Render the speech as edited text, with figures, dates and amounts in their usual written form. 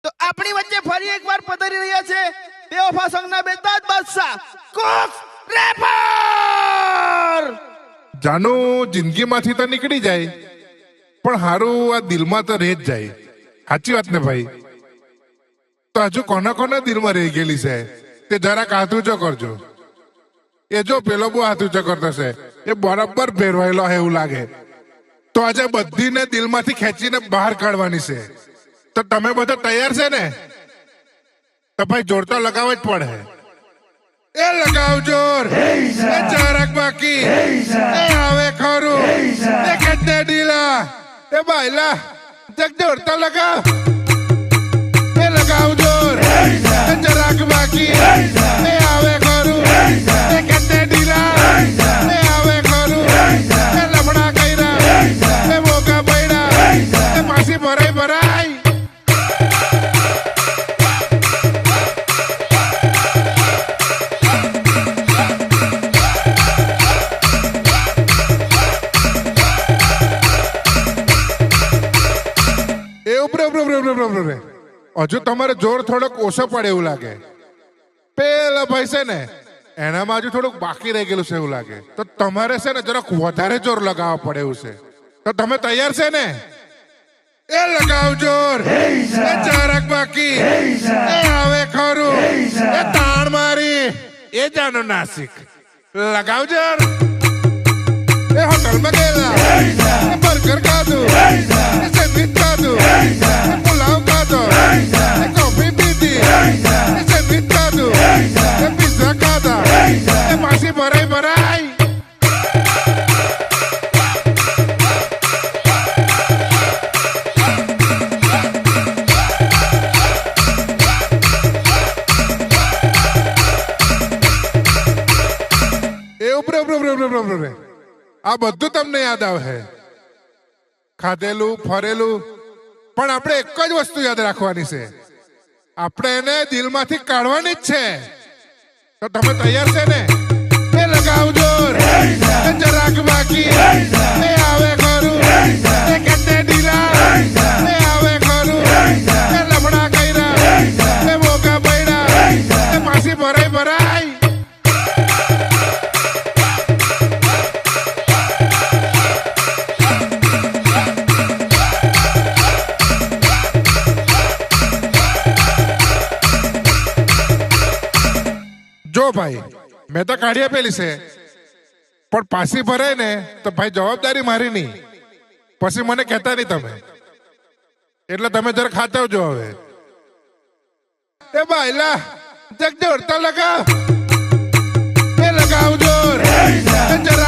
તો આપણી વચ્ચે ફરી એકવાર પધારી રહ્યા છે બેવફા સંઘના બેતાજ બાદશાહ કોક્સ રેપર. જાનો જિંદગીમાંથી તો નીકળી જાય પણ હારું આ દિલમાં તો રહી જ જાય. સાચી વાત ને ભાઈ? તો હજુ કોના કોના દિલમાં રહી ગયેલી છે તે જરાક હાથ ઊંચો કરજો. એ જો પેલો બહુ હાથ ઊંચો કરતો છે એ બરાબર ભેરવાયેલો છે એવું લાગે. તો આજે બધીને દિલમાંથી ખેંચીને બહાર કાઢવાની છે. તો તમે બધા તૈયાર છે ને? તો ભાઈ જોર તો લગાવવો જ પડે. એ લગાવ જોર, એ જરાક બાકી, એ આવે ખરું, એ કેટલે ઢીલા, એ બાયલા જગ જોર તો લગાવ. એ લગાવ જોર, એ જરાક બાકી, એ આવે ખરું, એ કેટલે ઢીલા, એ આવે ખરું, એ લમડા કર્યા, એ મોકા પૈડા, એ પાછી ભરાઈ ભરાઈ. હજુ તમારે જોર થોડોક ઓછો પડે એવું લાગે. પેલા ભાઈ છે ને એનામાં હજુ થોડુંક બાકી રહી ગયેલું છે એવું લાગે. તો તમારે છે ને જરાક વધારે જોર લગાવવા પડે એવું છે. તો તમે તૈયાર છે ને? એ લગાવ જોર, એ જરાક બાકી, એ આવે ખરું, એ તાણ મારી, એ જાનો નાસિક. લગાવ જોર. એ હોટલમાં ગયેલા, એ બર્ગર ખાધું, એ સેન્ડવિચ ખાધું, એ પુલાવ ખાધો, એ કોફી પીધી, એ સેન્ડવિચ ખાધું, એ પિઝા ખાધા, એ પાછી ભરાઈ ભરાઈ. એ ઉભરે આ બધું તમને યાદ આવે. ખાધેલું ફરેલું પણ આપણે એક જ વસ્તુ યાદ રાખવાની છે. આપણે એને દિલમાંથી કાઢવાની જ છે. તો તમે તૈયાર છે ને? એ લગાવ જોર, એ જરાક બાકી, એ આવે ખરું, એ કેટલે ઢીલા, એ આવે ખરું, એ લમડા કર્યા, એ મોકા પૈડા, એ પાછી ભરાઈ ભરાઈ. જો ભાઈ મેં તો કાઢી આપેલી છે પણ પાછી ભરાય ને તો ભાઈ જવાબદારી મારી નહીં. પછી મને કહેતા નહીં તમે. એટલે તમે જરા ખાચવજો હવે. એ બાયલા જગ જોર તો લગાવ. એ લગાવ જોર, એ જરા